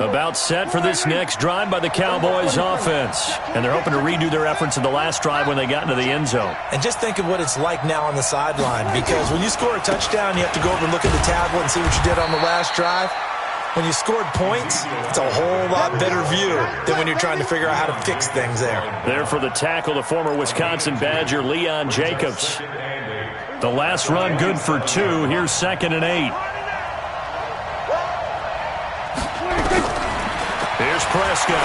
About set for this next drive by the Cowboys offense. And they're hoping to redo their efforts in the last drive when they got into the end zone. And just think of what it's like now on the sideline, because when you score a touchdown, you have to go over and look at the tablet and see what you did on the last drive. When you scored points, it's a whole lot better view than when you're trying to figure out how to fix things there. There for the tackle, the former Wisconsin Badger, Leon Jacobs. The last run good for 2. Here's 2nd and 8. Here's Prescott.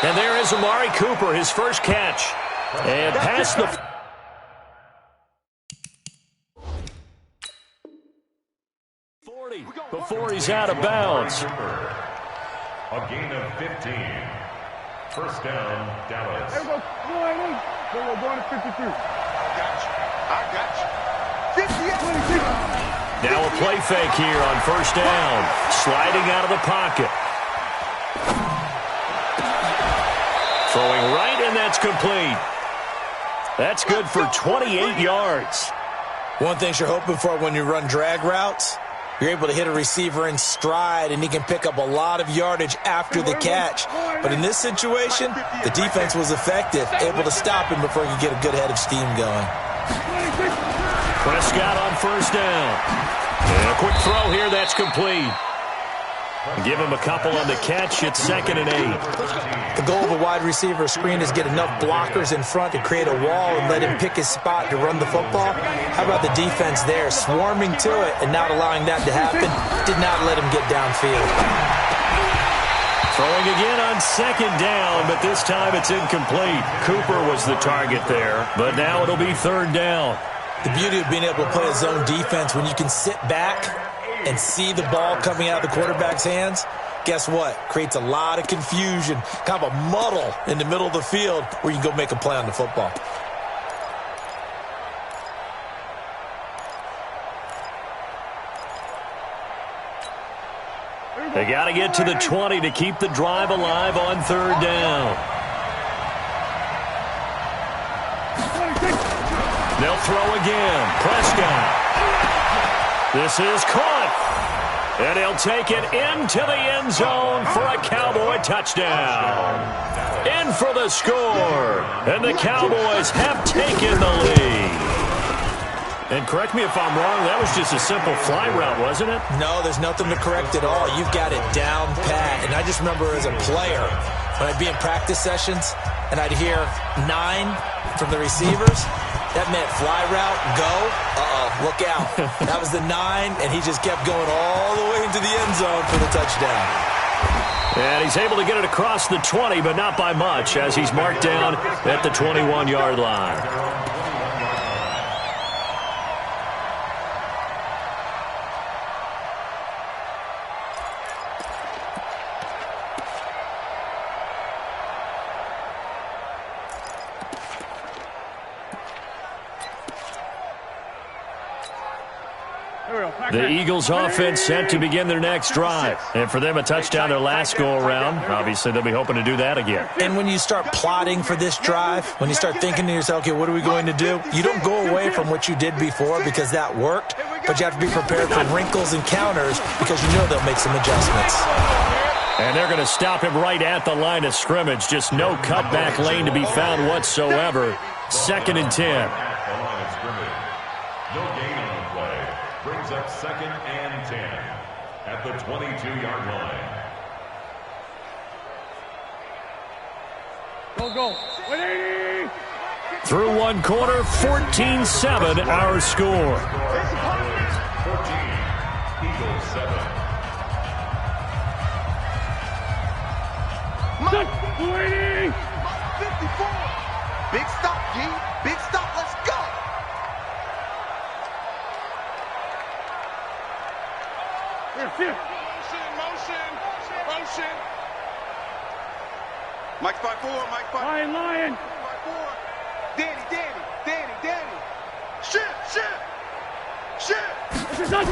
And there is Amari Cooper, his first catch. And past the... before he's out of bounds. A gain of 15. First down, Dallas. There we go. We're going to 53. I got you. 58. Now a play fake here on first down. Sliding out of the pocket. Throwing right, and that's complete. That's good for 28 yards. One thing you're hoping for when you run drag routes, you're able to hit a receiver in stride, and he can pick up a lot of yardage after the catch. But in this situation, the defense was effective, able to stop him before he could get a good head of steam going. Prescott on first down. And a quick throw here, that's complete. Give him a couple on the catch. It's 2nd and 8. The goal of a wide receiver screen is get enough blockers in front to create a wall and let him pick his spot to run the football. How about the defense there, swarming to it and not allowing that to happen? Did not let him get downfield. Throwing again on 2nd down, but this time it's incomplete. Cooper was the target there, but now it'll be 3rd down. The beauty of being able to play a zone defense when you can sit back and see the ball coming out of the quarterback's hands, guess what? Creates a lot of confusion, kind of a muddle in the middle of the field where you can go make a play on the football. They got to get to the 20 to keep the drive alive on 3rd down. They'll throw again. Prescott. This is caught. And he'll take it into the end zone for a Cowboy touchdown. In for the score. And the Cowboys have taken the lead. And correct me if I'm wrong, that was just a simple fly route, wasn't it? No, there's nothing to correct at all. You've got it down pat. And I just remember as a player, when I'd be in practice sessions and I'd hear 9 from the receivers, that meant fly route, go, look out. That was the 9, and he just kept going all the way into the end zone for the touchdown. And he's able to get it across the 20, but not by much, as he's marked down at the 21-yard line. The Eagles offense set to begin their next drive. And for them, a touchdown their last go-around. Obviously, they'll be hoping to do that again. And when you start plotting for this drive, when you start thinking to yourself, okay, what are we going to do? You don't go away from what you did before because that worked, but you have to be prepared for wrinkles and counters because you know they'll make some adjustments. And they're going to stop him right at the line of scrimmage. Just no cutback lane to be found whatsoever. 2nd and 10. Brings up 2nd and 10 at the 22-yard line. Go. 180. Through one quarter, 14-7 our score. 14, Eagles 7. 280. 54. Big stop, G. Big stop. Let's go. Here. Motion. Mike 5-4, Mike 5. Lion. 5-4. Danny. Shift. This is us.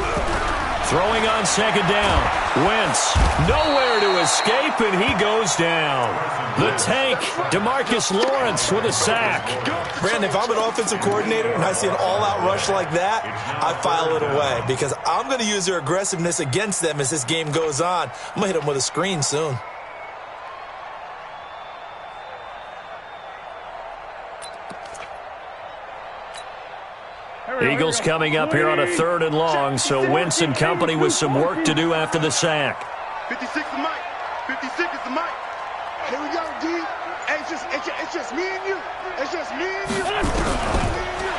Throwing on second down. Wentz, nowhere to escape, and he goes down. The tank, DeMarcus Lawrence with a sack. Brandon, if I'm an offensive coordinator and I see an all-out rush like that, I file it away because I'm going to use their aggressiveness against them as this game goes on. I'm going to hit them with a screen soon. Eagles coming up here on a 3rd and long, so Wentz and company with some work to do after the sack. 56 is Mike. 56 is the Mike. Here we go, D. Hey, it's just me and you. It's just me and you.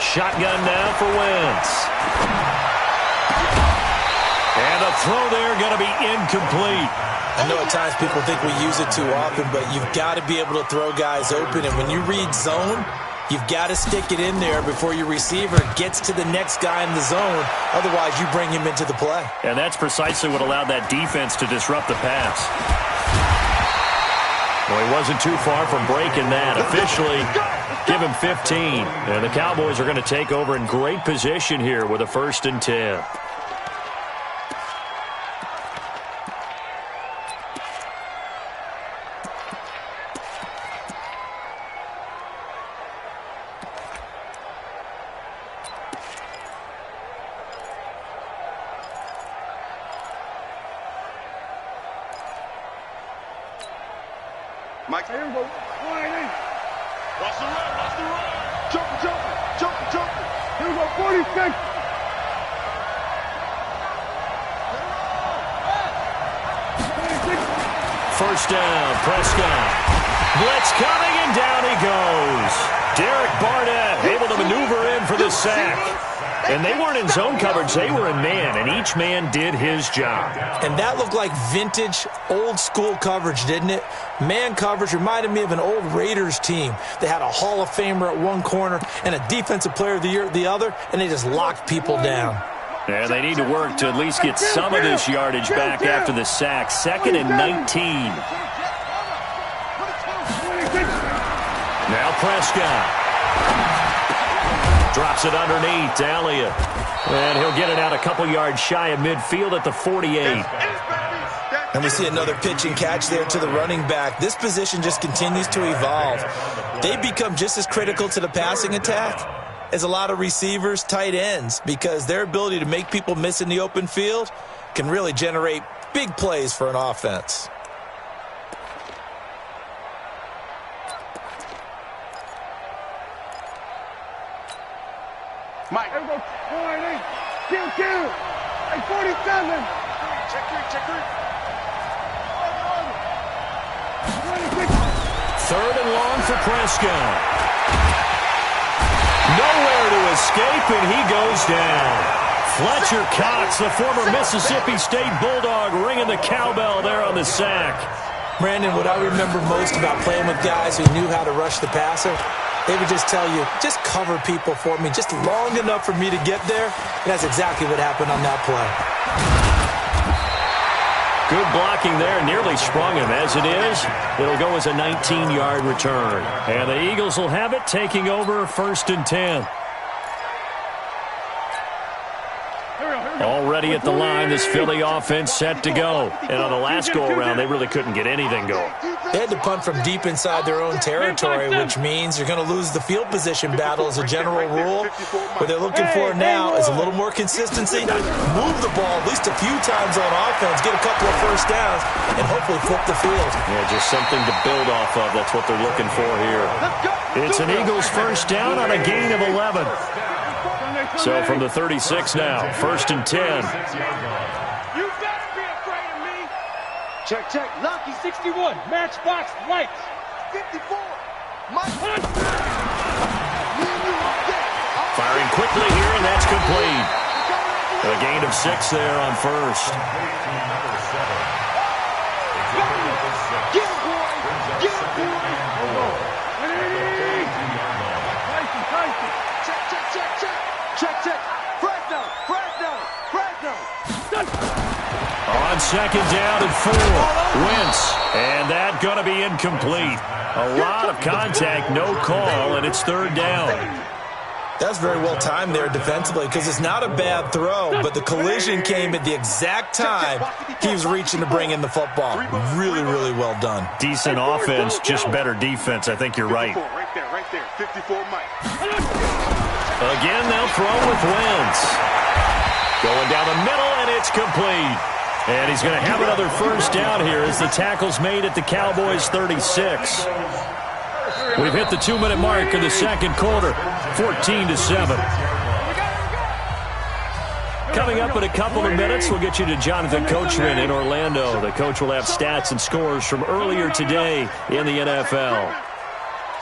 Shotgun now for Wentz. And a throw there going to be incomplete. I know at times people think we use it too often, but you've got to be able to throw guys open. And when you read zone, you've got to stick it in there before your receiver gets to the next guy in the zone. Otherwise, you bring him into the play. And that's precisely what allowed that defense to disrupt the pass. Well, he wasn't too far from breaking that. Officially, give him 15. And the Cowboys are going to take over in great position here with a 1st and 10. Mike, here we go. Watch the run, watch the run. Jumping. Here we go, 46. First down, Prescott. Blitz coming, and down he goes. Derek Barnett able to maneuver in for the sack. And they weren't in zone coverage, they were in man, and each man did his job. And that looked like vintage, old-school coverage, didn't it? Man coverage reminded me of an old Raiders team. They had a Hall of Famer at one corner and a Defensive Player of the Year at the other, and they just locked people down. And they need to work to at least get some of this yardage back after the sack. 2nd and 19. Now Prescott. Drops it underneath to Elliott. And he'll get it out a couple yards shy of midfield at the 48. And we see another pitch and catch there to the running back. This position just continues to evolve. They become just as critical to the passing attack as a lot of receivers, tight ends, because their ability to make people miss in the open field can really generate big plays for an offense. Mike, here we go. 48. Kill. Hey, 47. Check three. 3rd and long for Prescott. Nowhere to escape, and he goes down. Fletcher Cox, the former Mississippi State Bulldog, ringing the cowbell there on the sack. Brandon, what I remember most about playing with guys who knew how to rush the passer, they would just tell you, just cover people for me, just long enough for me to get there. And that's exactly what happened on that play. Good blocking there, nearly sprung him. As it is, it'll go as a 19-yard return. And the Eagles will have it, taking over 1st and 10. Already at the line, this Philly offense set to go. And on the last go-around, they really couldn't get anything going. They had to punt from deep inside their own territory, which means you're going to lose the field position battle as a general rule. What they're looking for now is a little more consistency, move the ball at least a few times on offense, get a couple of first downs, and hopefully flip the field. Yeah, just something to build off of. That's what they're looking for here. It's an Eagles first down on a gain of 11. So from the 36 now, 1st and 10. You better be afraid of me. Check. Lucky 61. Matchbox lights. 54. Mike. Firing quickly here, and that's complete. A gain of 6 there on 1st. Get it, boy. Check. Fresno. On 2nd down and 4. Wentz. And that going to be incomplete. A lot of contact, no call, and it's 3rd down. That's very well timed there defensively because it's not a bad throw, but the collision came at the exact time he was reaching to bring in the football. Really, really well done. Decent offense, just better defense. I think you're right. Right there. 54 Mike. Again, they'll throw with Wentz. Going down the middle, and it's complete. And he's going to have another first down here as the tackle's made at the Cowboys' 36. We've hit the 2-minute mark in the second quarter, 14-7. Coming up in a couple of minutes, we'll get you to Jonathan Coachman in Orlando. The coach will have stats and scores from earlier today in the NFL.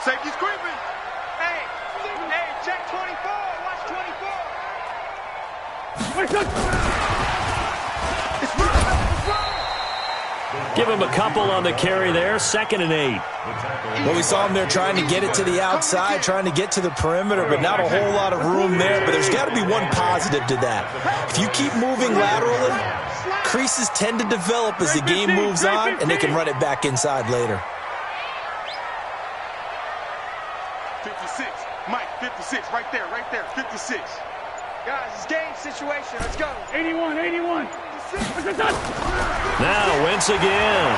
Safety's creeping. Hey, check 24. Watch 24. Give him a couple on the carry there, 2nd and 8. Well, we saw him there trying to get it to the outside, trying to get to the perimeter, but not a whole lot of room there. But there's got to be one positive to that. If you keep moving laterally, creases tend to develop as the game moves on, and they can run it back inside later. 56. Mike, 56. Right there. 56. Guys, it's game situation. Let's go. 81. Now, Wentz again.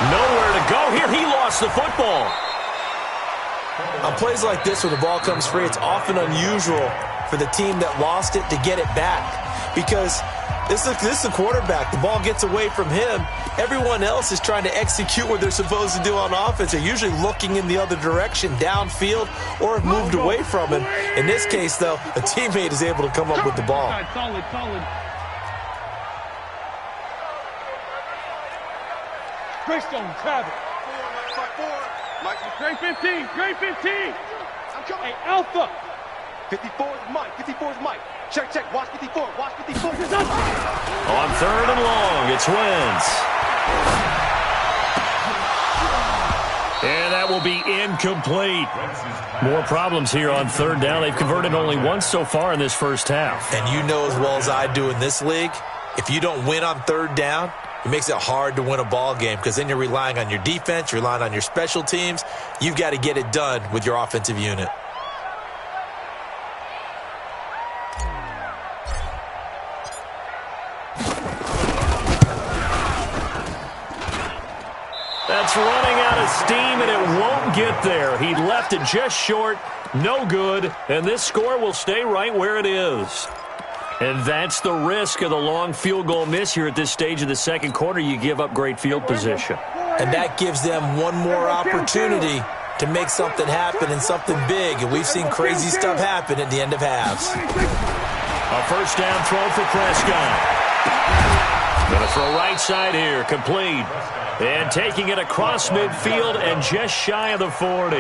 Nowhere to go here. He lost the football. On plays like this where the ball comes free, it's often unusual for the team that lost it to get it back because this is the quarterback. The ball gets away from him. Everyone else is trying to execute what they're supposed to do on offense. They're usually looking in the other direction, downfield, or have moved away from him. In this case, though, a teammate is able to come up with the ball. Solid. Greystone, Travis. Mike, Great 15. I'm coming. Hey, Alpha. 54 is Mike. Check. Watch 54. On 3rd and long, it's Wentz. And that will be incomplete. More problems here on 3rd down. They've converted only once so far in this first half. And you know as well as I do in this league, if you don't win on 3rd down, it makes it hard to win a ball game because then you're relying on your defense, you're relying on your special teams. You've got to get it done with your offensive unit. That's running out of steam, and it won't get there. He left it just short, no good, and this score will stay right where it is. And that's the risk of the long field goal miss here at this stage of the second quarter. You give up great field position. And that gives them one more opportunity to make something happen and something big. And we've seen crazy stuff happen at the end of halves. A first down throw for Prescott. Going to throw right side here, complete. And taking it across midfield and just shy of the 40.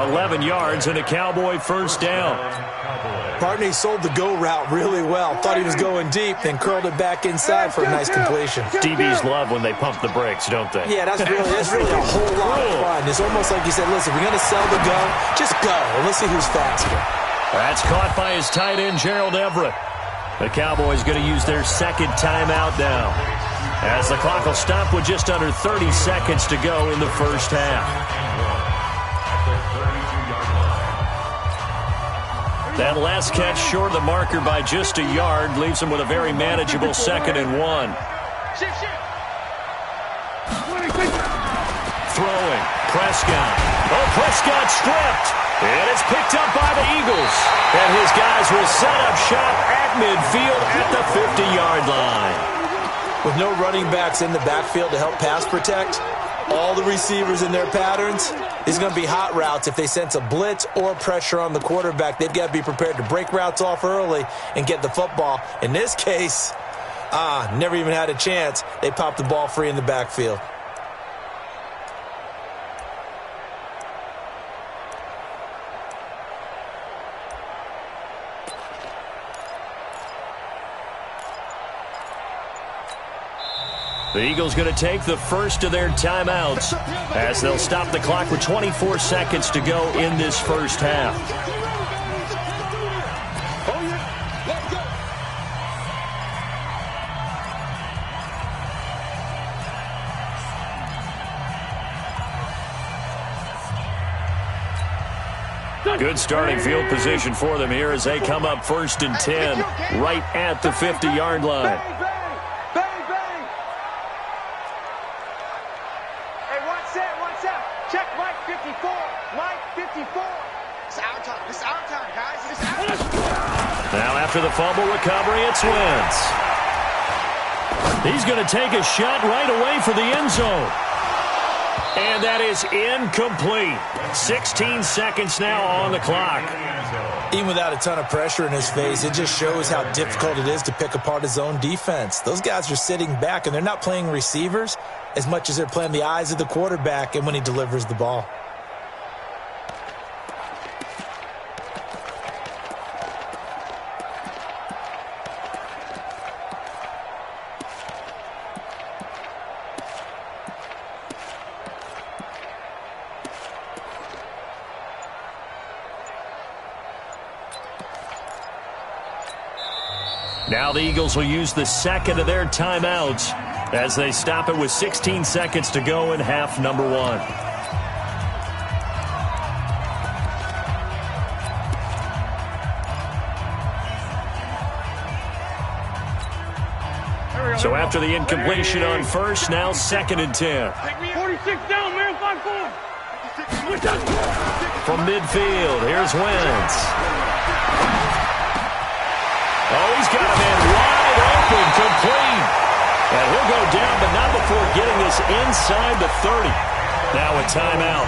11 yards and a Cowboy first down. Partney sold the go route really well. Thought he was going deep, then curled it back inside for a nice completion. DBs love when they pump the brakes, don't they? Yeah, that's really a whole lot of fun. It's almost like you said, listen, we're going to sell the go. Just go, and let's see who's faster. That's caught by his tight end, Gerald Everett. The Cowboys going to use their second timeout now, as the clock will stop with just under 30 seconds to go in the first half. That last catch short of the marker by just a yard leaves them with a very manageable 2nd and 1. Throwing, Prescott. Oh, Prescott stripped. And it's picked up by the Eagles. And his guys will set up shop at midfield at the 50-yard line. With no running backs in the backfield to help pass protect, all the receivers in their patterns, these are going to be hot routes. If they sense a blitz or pressure on the quarterback, they've got to be prepared to break routes off early and get the football. In this case, never even had a chance. They popped the ball free in the backfield. The Eagles going to take the first of their timeouts as they'll stop the clock with 24 seconds to go in this first half. Good starting field position for them here as they come up 1st and 10 right at the 50-yard line. Bang, bang, bang, bang. Hey, one set. Check Mike 54. Mike 54. It's our time. It's our time, guys. It's our time. Now after the fumble recovery, it's Wentz. He's going to take a shot right away for the end zone. And that is incomplete. 16 seconds now on the clock. Even without a ton of pressure in his face, it just shows how difficult it is to pick apart his own defense. Those guys are sitting back, and they're not playing receivers as much as they're playing the eyes of the quarterback and when he delivers the ball. Now the Eagles will use the second of their timeouts as they stop it with 16 seconds to go in half number 1. So after the incompletion on first, now 2nd and 10. 46 down, man, 5-4. From midfield, here's Wentz. Oh, he's got a man wide open, complete. And he'll go down, but not before getting this inside the 30. Now a timeout.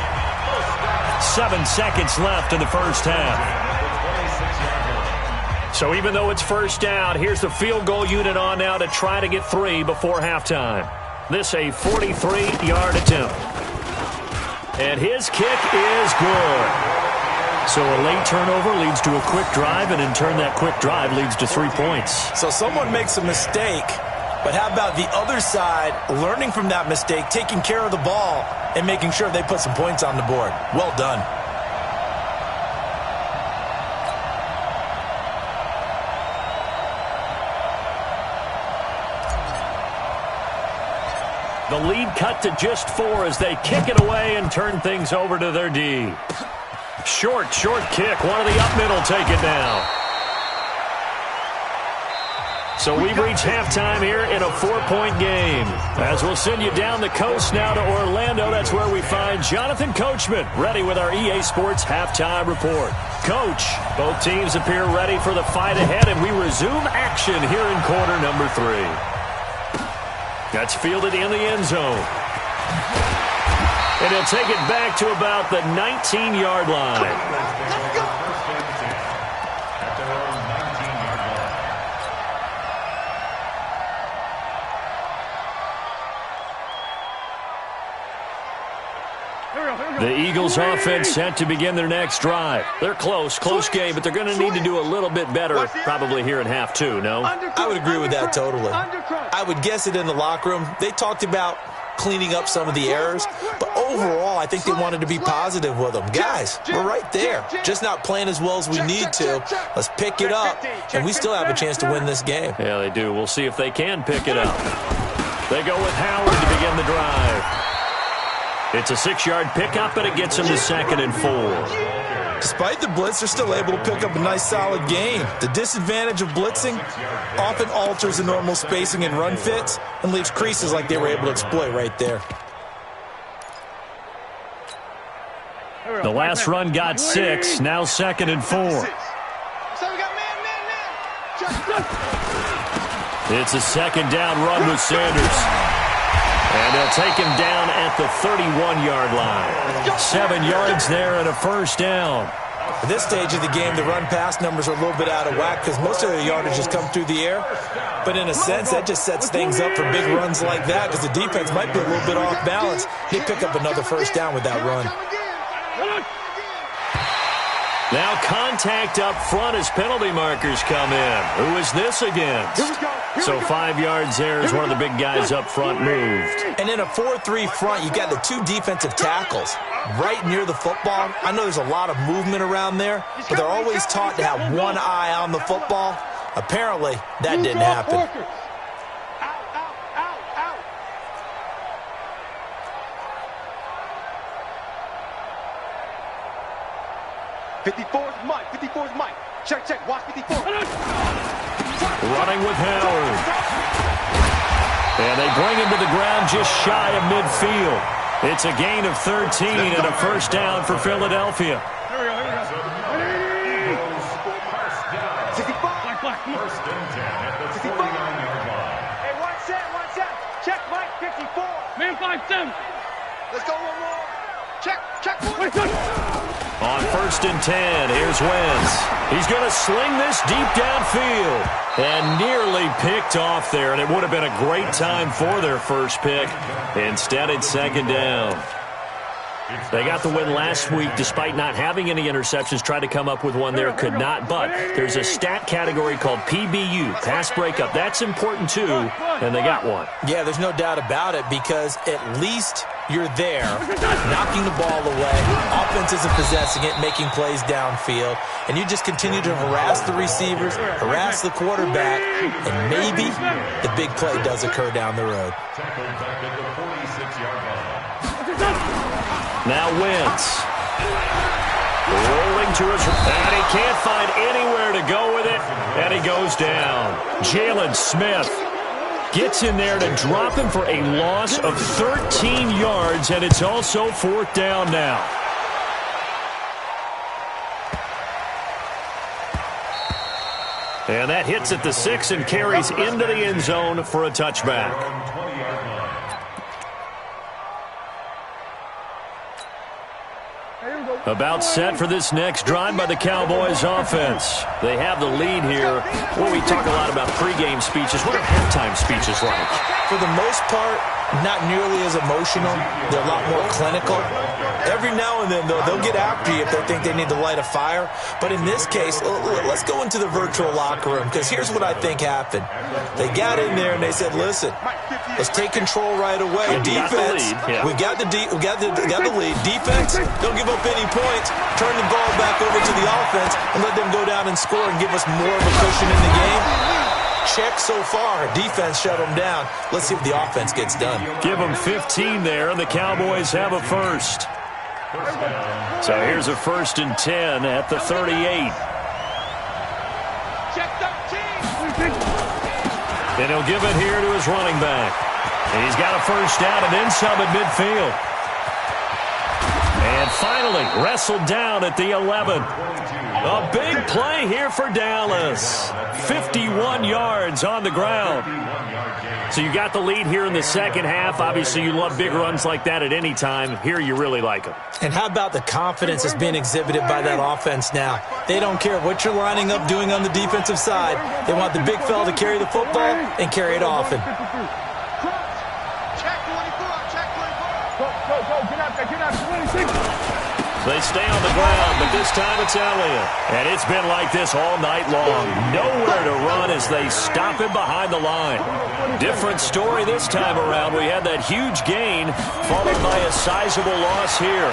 7 seconds left in the first half. So even though it's first down, here's the field goal unit on now to try to get 3 before halftime. This a 43-yard attempt. And his kick is good. So a late turnover leads to a quick drive, and in turn that quick drive leads to 3 points. So someone makes a mistake, but how about the other side learning from that mistake, taking care of the ball, and making sure they put some points on the board? Well done. The lead cut to just 4 as they kick it away and turn things over to their D. Short kick. One of the up middle take it down. So we've reached halftime here in a 4-point game. As we'll send you down the coast now to Orlando, that's where we find Jonathan Coachman ready with our EA Sports halftime report. Coach, both teams appear ready for the fight ahead, and we resume action here in quarter number 3. That's fielded in the end zone. And he'll take it back to about the 19-yard line. The Eagles offense set to begin their next drive. They're close game, but they're going to need to do a little bit better probably here in half 2, no? I would agree with that totally. I would guess it in the locker room. They talked about cleaning up some of the errors, but overall I think they wanted to be positive with them. Guys, we're right there, just not playing as well as we need to. Let's pick it up, and we still have a chance to win this game. Yeah, they do. We'll see if they can pick it up. They go with Howard to begin the drive. It's a 6-yard pickup, and it gets them to 2nd and 4. Despite the blitz, they're still able to pick up a nice, solid game. The disadvantage of blitzing often alters the normal spacing and run fits and leaves creases like they were able to exploit right there. The last run got 6, now 2nd and 4. It's a 2nd down run with Sanders. And they'll take him down at the 31-yard line. 7 yards there and a first down. At this stage of the game, the run-pass numbers are a little bit out of whack because most of the yardage has come through the air. But in a sense, that just sets things up for big runs like that because the defense might be a little bit off balance. They pick up another first down with that run. Now contact up front as penalty markers come in. Who is this against? So 5 yards there as one of the big guys up front moved. And in a 4-3 front, you got the 2 defensive tackles right near the football. I know there's a lot of movement around there, but they're always taught to have one eye on the football. Apparently, that didn't happen. 54's Mike. 54's Mike. Check, check. Watch 54. Running with Howard. And they bring him to the ground just shy of midfield. It's a gain of 13 and a first down for Philadelphia. Here we go. 65. First and 10 at the 49-yard line. Hey, one set. Check, Mike, 54. Man 5-7. Let's go one more. Check, check. Wait, good. On first and 10, here's Wentz. He's going to sling this deep downfield. And nearly picked off there, and it would have been a great time for their first pick. Instead, it's second down. They got the win last week despite not having any interceptions. Tried to come up with one there, could not. But there's a stat category called PBU, pass breakup. That's important too, and they got one. Yeah, there's no doubt about it because at least you're there, knocking the ball away. Offense isn't possessing it, making plays downfield. And you just continue to harass the receivers, harass the quarterback, and maybe the big play does occur down the road. Tackled back at the 46-yard line. Now Wentz. Rolling to his right, and he can't find anywhere to go with it, and he goes down. Jalen Smith gets in there to drop him for a loss of 13 yards, and it's also fourth down now. And that hits at the 6 and carries into the end zone for a touchback. About set for this next drive by the Cowboys offense. They have the lead here. Well, we talk a lot about pregame speeches. What are halftime speeches like? For the most part, not nearly as emotional. They're a lot more clinical. Every now and then, though, they'll get after you if they think they need to light a fire. But in this case, let's go into the virtual locker room, because here's what I think happened. They got in there and they said, listen, let's take control right away. Defense, we got the lead. Defense, don't give up any points. Turn the ball back over to the offense and let them go down and score and give us more of a cushion in the game. Check so far. Defense shut them down. Let's see if the offense gets done. Give them 15 there, and the Cowboys have a first. So here's a first and 10 at the 38. Check 13. And he'll give it here to his running back. And he's got a first down and then some at midfield. And finally, wrestled down at the 11. A big play here for Dallas. 51 yards on the ground. So you got the lead here in the second half. Obviously, you love big runs like that at any time. Here, you really like them. And how about the confidence that's being exhibited by that offense now? They don't care what you're lining up doing on the defensive side. They want the big fella to carry the football and carry it often. Check 24. Check 24. Go. Get out. 26. They stay on the ground, but this time it's Elliott. And it's been like this all night long. Nowhere to run as they stop him behind the line. Different story this time around. We had that huge gain followed by a sizable loss here.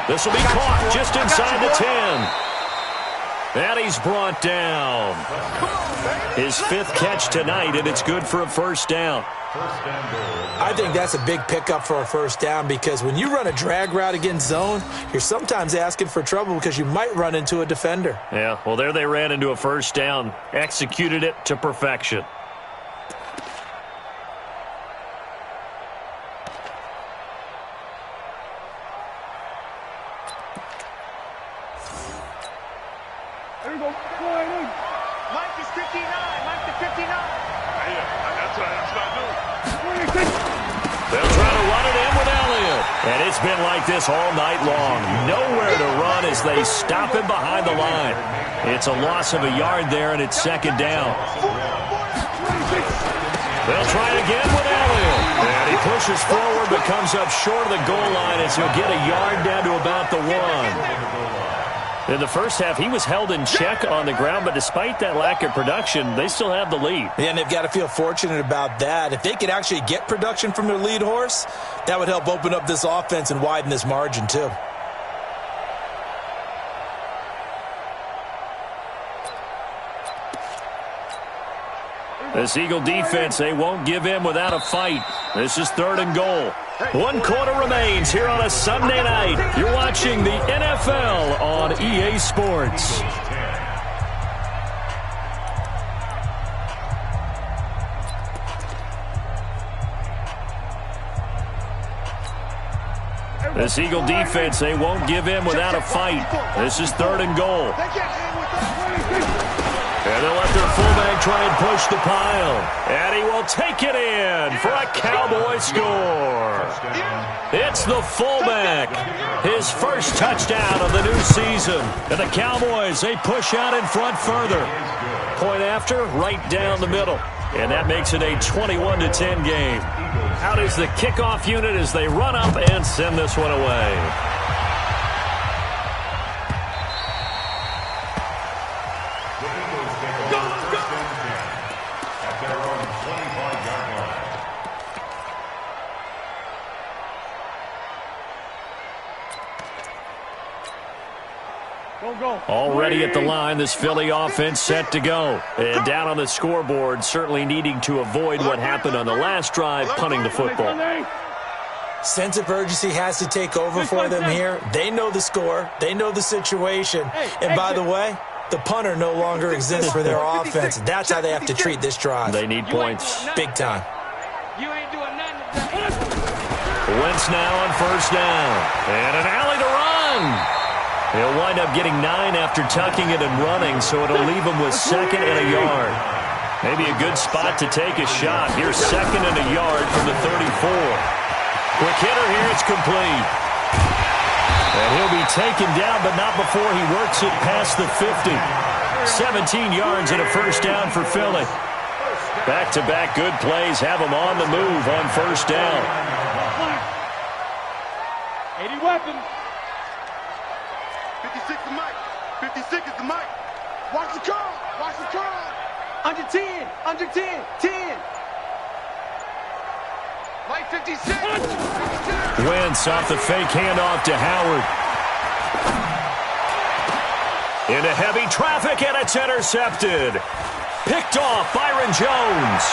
This will be caught just inside the 10. And he's brought down. His fifth catch tonight, and it's good for a first down. I think that's a big pickup for a first down because when you run a drag route against zone, you're sometimes asking for trouble because you might run into a defender. Yeah, well, there they ran into a first down, executed it to perfection. There we go. Mike is 59. Mike is 59. That's what I do. 26. They'll try to run it in with Elliott. And it's been like this all night long. Nowhere to run as they stop him behind the line. It's a loss of a yard there, and it's second down. They'll try it again with Elliott. And he pushes forward but comes up short of the goal line as he'll get a yard down to about the 1. In the first half, he was held in check on the ground, but despite that lack of production, they still have the lead. Yeah, and they've got to feel fortunate about that. If they could actually get production from their lead horse, that would help open up this offense and widen this margin too. This Eagle defense, they won't give in without a fight. This is third and goal. 1 quarter remains here on a Sunday night. You're watching the NFL on EA Sports. This Eagle defense, they won't give in without a fight. This is 3rd and goal. And they'll let their fullback try and push the pile. And he will take it in for a Cowboy score. It's the fullback. His first touchdown of the new season. And the Cowboys, they push out in front further. Point after, right down the middle. And that makes it a 21-10 game. Out is the kickoff unit as they run up and send this one away. Already at the line, this Philly offense set to go. And down on the scoreboard, certainly needing to avoid what happened on the last drive, punting the football. Sense of urgency has to take over for them here. They know the score. They know the situation. And by the way, the punter no longer exists for their offense. That's how they have to treat this drive. They need points. Big time. You ain't doing nothing. Wentz now on 1st down. And an alley to run. He'll wind up getting 9 after tucking it and running, so it'll leave him with 2nd and a yard. Maybe a good spot to take a shot. Here's 2nd and a yard from the 34. Quick hitter here, it's complete. And he'll be taken down, but not before he works it past the 50. 17 yards and a 1st down for Philly. Back-to-back good plays have him on the move on 1st down. 80 weapons. 56 is Mike. 56 is the Mike. Watch the curl. Watch the curl. Under 10. Under 10. 10. Mike 56. 52. Wentz off the fake handoff to Howard. Into heavy traffic, and it's intercepted. Picked off Byron Jones.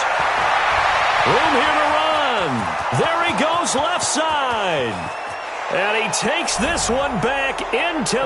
Room here to run. There he goes left side. And he takes this one back into the